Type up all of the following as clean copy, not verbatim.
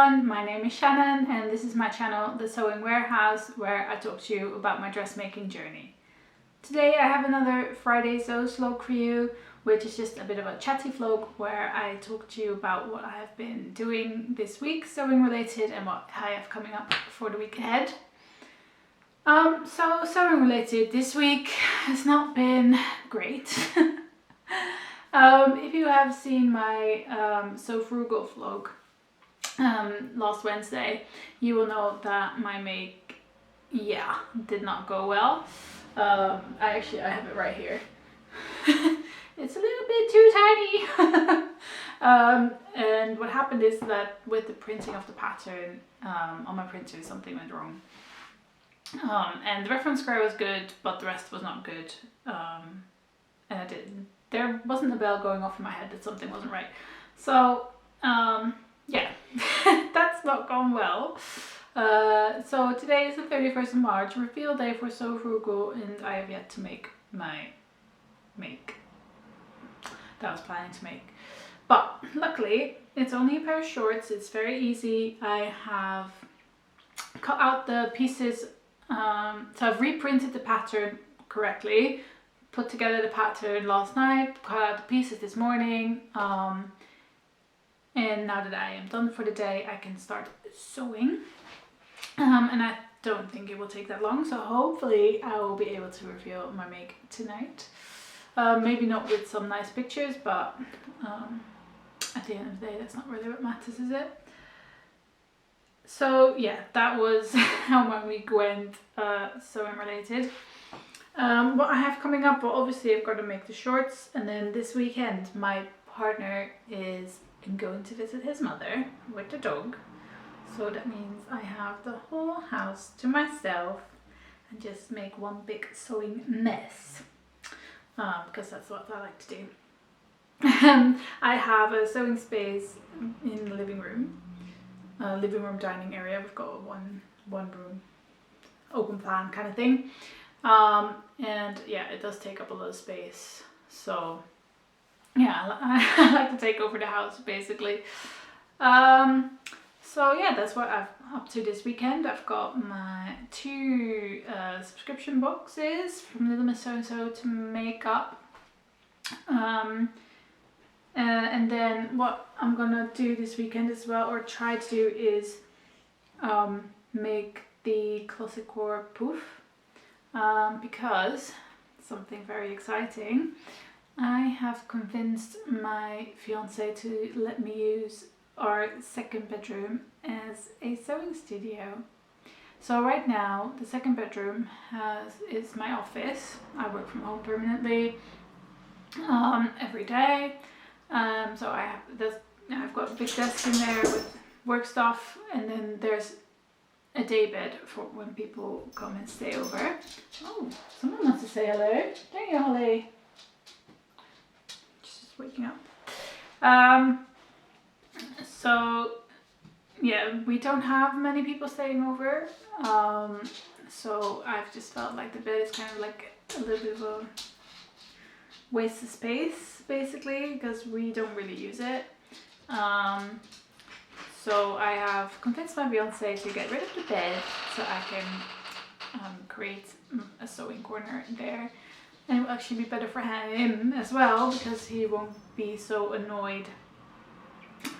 everyone, my name is Shannon and this is my channel, The Sewing Warehouse, where I talk to you about my dressmaking journey. Today I have another FridaySews vlog for you, which is just a bit of a chatty vlog where I talk to you about what I have been doing this week, sewing related, and what I have coming up for the week ahead. So sewing related, this week has not been great. If you have seen my So Frugal vlog last Wednesday, you will know that my make, did not go well. I have it right here. It's a little bit too tiny. And what happened is that with the printing of the pattern on my printer, something went wrong. And the reference square was good, but the rest was not good. And there wasn't a bell going off in my head that something wasn't right. So yeah, that's not gone well. So today is the 31st of March, reveal day for So Frugal, and I have yet to make my make that I was planning to make. But luckily, it's only a pair of shorts, it's very easy. I have cut out the pieces, so I've reprinted the pattern correctly, put together the pattern last night, cut out the pieces this morning, and now that I am done for the day, I can start sewing. And I don't think it will take that long, so hopefully I will be able to reveal my make tonight. Maybe not with some nice pictures, but at the end of the day, that's not really what matters, is it? So yeah, that was how my week went, sewing related. What I have coming up, well, obviously I've got to make the shorts, and then this weekend my partner is going to visit his mother with the dog. So that means I have the whole house to myself and just make one big sewing mess. Because that's what I like to do. I have a sewing space in the living room dining area. We've got one room, open plan kind of thing. And yeah, it does take up a lot of space. So yeah, I like to take over the house basically. So yeah, that's what I'm up to this weekend. I've got my 2 subscription boxes from Little Miss So-and-so to make up. And then what I'm gonna do this weekend as well, or try to do, is make the closet core poof. Because something very exciting, I have convinced my fiance to let me use our second bedroom as a sewing studio. So right now the second bedroom is my office. I work from home permanently every day. So I've got a big desk in there with work stuff, and then there's a day bed for when people come and stay over. Oh, someone wants to say hello. There you go, Holly. She's just waking up. So yeah, we don't have many people staying over. So I've just felt like the bed is kind of like a little bit of a waste of space basically, because we don't really use it. So I have convinced my fiance to get rid of the bed so I can create a sewing corner there, and it will actually be better for him as well, because he won't be so annoyed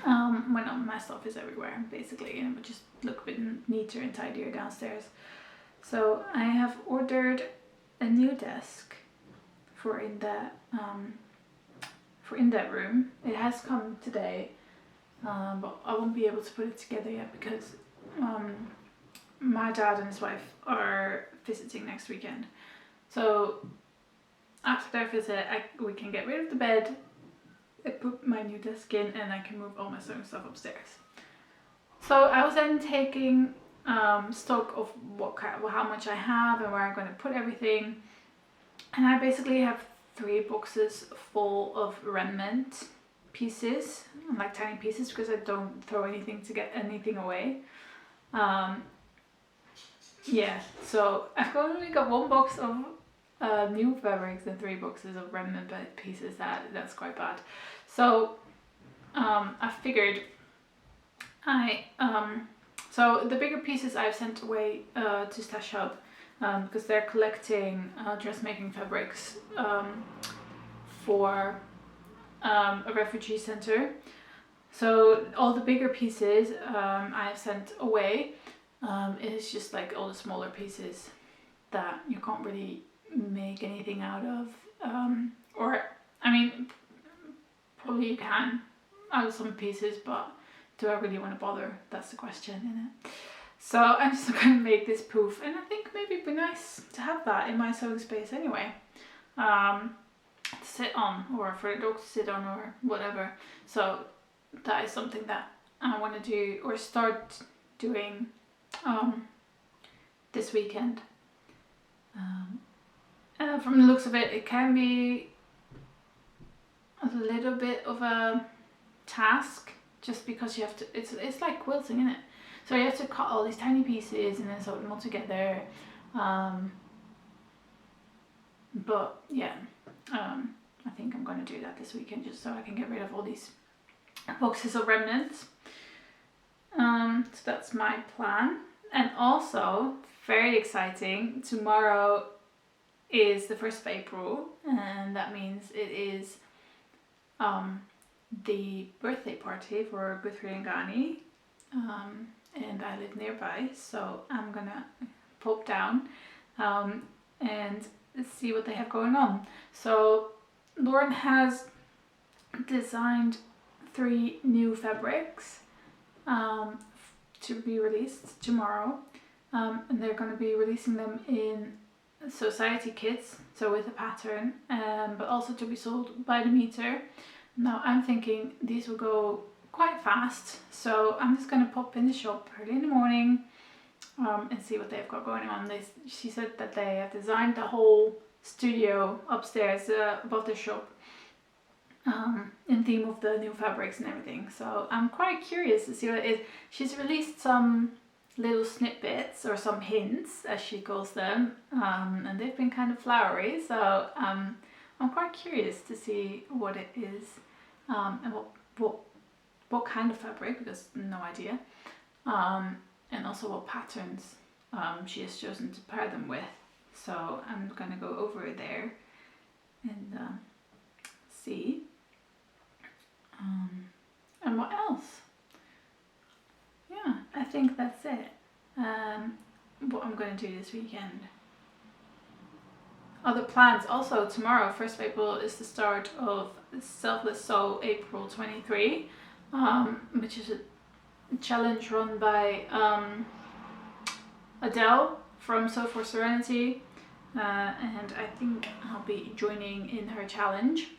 when all my stuff is everywhere basically, and it would just look a bit neater and tidier downstairs. So I have ordered a new desk for in that room. It has come today. But I won't be able to put it together yet because my dad and his wife are visiting next weekend. So after their visit, we can get rid of the bed, I put my new desk in, and I can move all my sewing stuff upstairs. So I was then taking stock of how much I have and where I'm going to put everything. And I basically have 3 boxes full of remnant pieces, like tiny pieces, because I don't throw anything to get anything away. Yeah, so I've only got 1 box of new fabrics and 3 boxes of remnant pieces. That's quite bad. So I figured So the bigger pieces I've sent away to Stash Hub because they're collecting dressmaking fabrics for a refugee center. So all the bigger pieces I've sent away. It's just like all the smaller pieces that you can't really make anything out of. Or, I mean, probably you can out of some pieces, but do I really want to bother? That's the question, isn't it? So I'm just going to make this poof, and I think maybe it'd be nice to have that in my sewing space anyway. To sit on, or for the dog to sit on, or whatever. So that is something that I want to do, or start doing this weekend. From the looks of it, it can be a little bit of a task, just because you have to, it's like quilting, isn't it? So you have to cut all these tiny pieces and then sew them all together. But yeah, I think I'm going to do that this weekend, just so I can get rid of all these boxes of remnants. So that's my plan. And also, very exciting, tomorrow is the 1st of April, and that means it is the birthday party for Guthrie and Ghani, and I live nearby, so I'm gonna pop down and see what they have going on. So Lauren has designed 3 new fabrics to be released tomorrow, and they're going to be releasing them in society kits, so with a pattern, but also to be sold by the meter. Now I'm thinking these will go quite fast, so I'm just going to pop in the shop early in the morning and see what they've got going on. She said that they have designed the whole studio upstairs above the shop in theme of the new fabrics and everything, so I'm quite curious to see what it is. She's released some little snippets, or some hints as she calls them, and they've been kind of flowery, so I'm quite curious to see what it is, and what kind of fabric, because no idea, and also what patterns she has chosen to pair them with. So I'm gonna go over there and see. And what else? Yeah, I think that's it. What I'm going to do this weekend. Other plans. Also tomorrow, 1st of April, is the start of Selfless Sew April 23, which is a challenge run by Adele from Sew for Serenity, and I think I'll be joining in her challenge.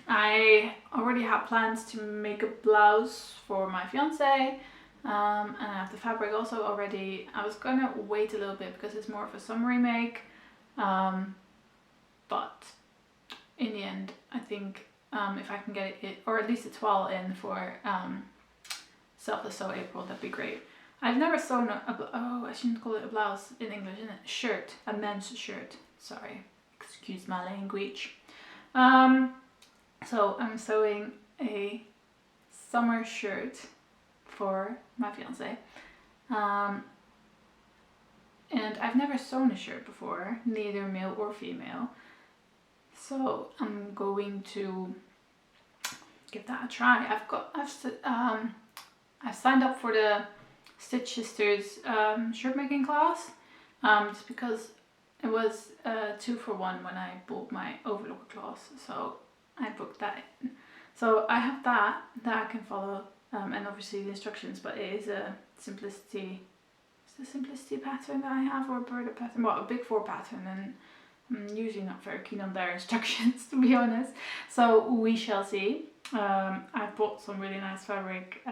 I already have plans to make a blouse for my fiance, and I have the fabric also already. I was gonna wait a little bit because it's more of a summery make, but in the end I think if I can get it, or at least a toile in for Selfless Sew April, that'd be great. I've never sewn I shouldn't call it a blouse in English, isn't it? Shirt, a men's shirt, sorry, excuse my language. So I'm sewing a summer shirt for my fiance, and I've never sewn a shirt before, neither male or female, so I'm going to give that a try. I've signed up for the Stitch Sisters shirt making class, just because it was 2 for 1 when I bought my overlocker class, so I booked that in. So I have that I can follow, and obviously the instructions, but it is a simplicity. It's the simplicity pattern that I have, or a border pattern, well, a big 4 pattern, and I'm usually not very keen on their instructions, to be honest. So we shall see. I bought some really nice fabric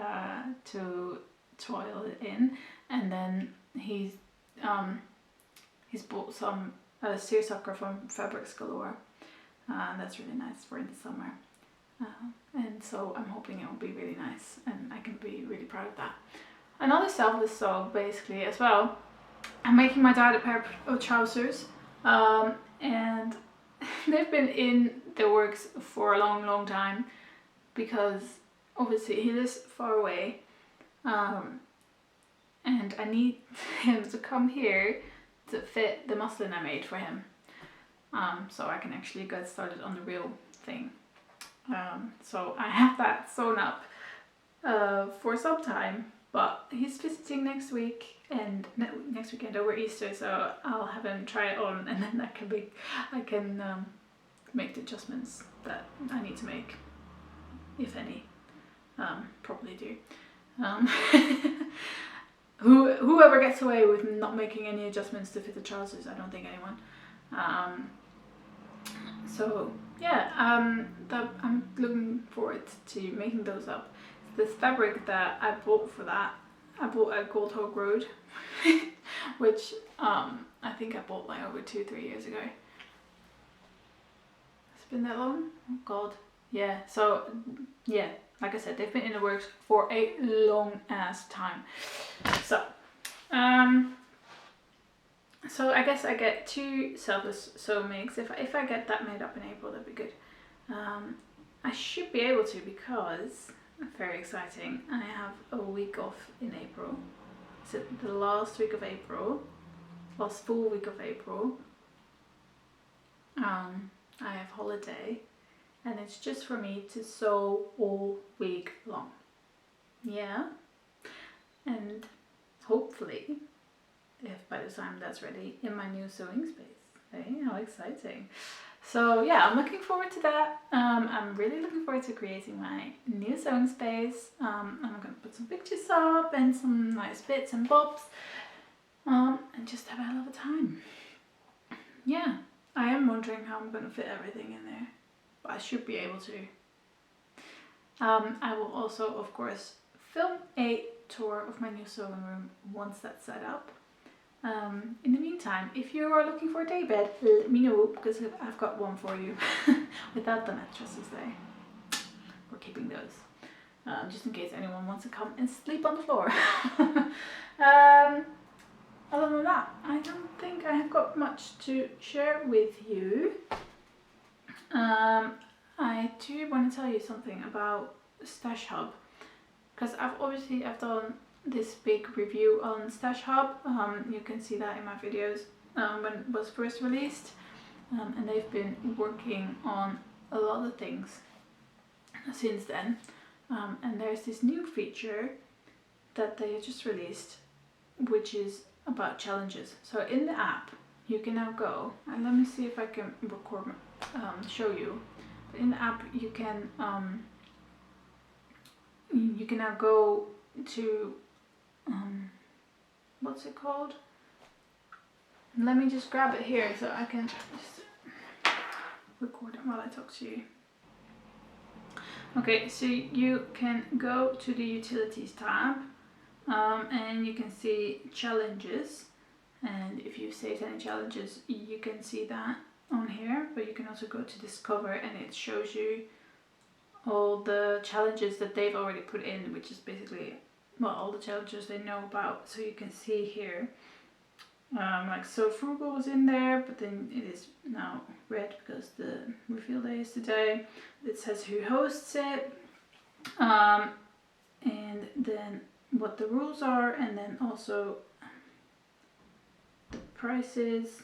to toil it in, and then he's bought some seersucker from Fabrics Galore. That's really nice for in the summer, and so I'm hoping it will be really nice, and I can be really proud of that. Another selfless sew basically as well. I'm making my dad a pair of trousers, and they've been in the works for a long time, because obviously he lives far away, And I need him to come here to fit the muslin I made for him, so I can actually get started on the real thing. So I have that sewn up for some time, but he's visiting next week and next weekend over Easter, so I'll have him try it on, and then I can make the adjustments that I need to make, if any. Probably do. Whoever gets away with not making any adjustments to fit the trousers, I don't think anyone. So yeah, I'm looking forward to making those up. This fabric that I bought for that, I bought at Gold Hog Road, which I think I bought like over 2-3 years ago. It's been that long? Oh god. Yeah, so yeah, like I said, they've been in the works for a long ass time. So I guess I get 2 selfless sew makes. If I get that made up in April, that'd be good. I should be able to, because very exciting, I have a week off in April. So the last week of April, last full week of April, I have holiday, and it's just for me to sew all week long. Yeah, and hopefully, if by the time that's ready, in my new sewing space. Hey, how exciting. So yeah, I'm looking forward to that. I'm really looking forward to creating my new sewing space. I'm going to put some pictures up and some nice bits and bobs, and just have a hell of a time. Yeah, I am wondering how I'm going to fit everything in there, but I should be able to. I will also, of course, film a tour of my new sewing room once that's set up. In the meantime, if you are looking for a daybed, let me know, because I've got one for you without the mattresses there. We're keeping those, just in case anyone wants to come and sleep on the floor. Other than that, I don't think I have got much to share with you. I do want to tell you something about Stash Hub, because I've done this big review on Stash Hub. You can see that in my videos when it was first released, and they've been working on a lot of things since then, and there's this new feature that they just released, which is about challenges. So in the app you can now go, and let me see if I can record, show you, but in the app you can now go to what's it called? Let me just grab it here so I can just record it while I talk to you. Okay, so you can go to the Utilities tab, and you can see challenges, and if you saved any challenges you can see that on here, but you can also go to Discover, and it shows you all the challenges that they've already put in, which is basically, well, all the challenges they know about. So you can see here, like So Frugal was in there, but then it is now red because the reveal day is today. It says who hosts it, and then what the rules are, and then also the prices,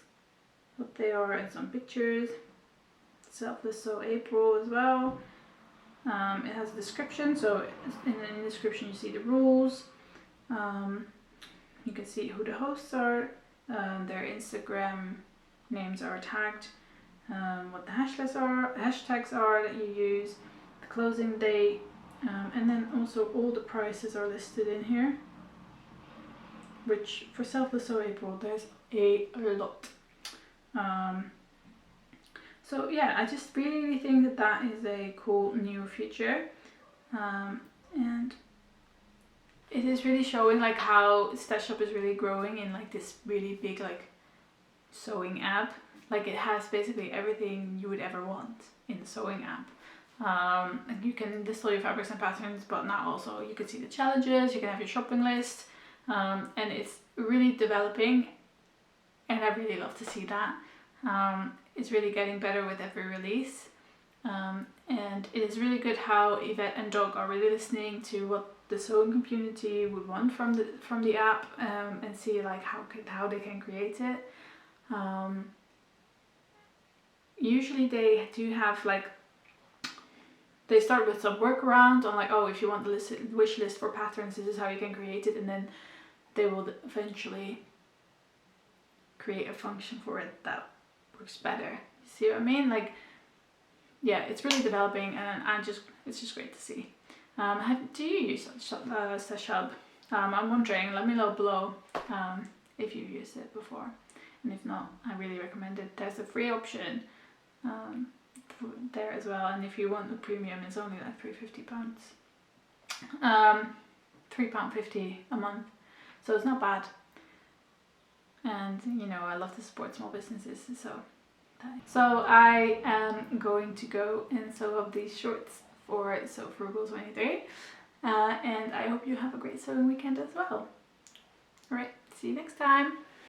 what they are, and some pictures. Selfless Sew April as well. It has a description, so in the description you see the rules. You can see who the hosts are, their Instagram names are tagged, what the hashtags are that you use, the closing date, and then also all the prices are listed in here, which for Selfless Sew April there's a lot. So yeah, I just really think that that is a cool new feature, and it is really showing like how Stash Hub is really growing in like this really big like sewing app. Like it has basically everything you would ever want in the sewing app. And you can list all your fabrics and patterns, but now also you can see the challenges, you can have your shopping list, and it's really developing, and I really love to see that. It's really getting better with every release, and and it is really good how Yvette and Doug are really listening to what the sewing community would want from the app, and see like how they can create it. Usually they do have like, they start with some workaround on like, oh, if you want the wish list for patterns, this is how you can create it, and then they will eventually create a function for it that works better. See what I mean? Like, yeah, it's really developing, and it's just great to see. Do you use Seshub? I'm wondering. Let me know below if you've used it before, and if not, I really recommend it. There's a free option there as well, and if you want the premium, it's only like £3.50, £3.50 a month, so it's not bad. And you know, I love to support small businesses, so I am going to go and sew up these shorts for Sew Frugal 23, and I hope you have a great sewing weekend as well. Alright, see you next time.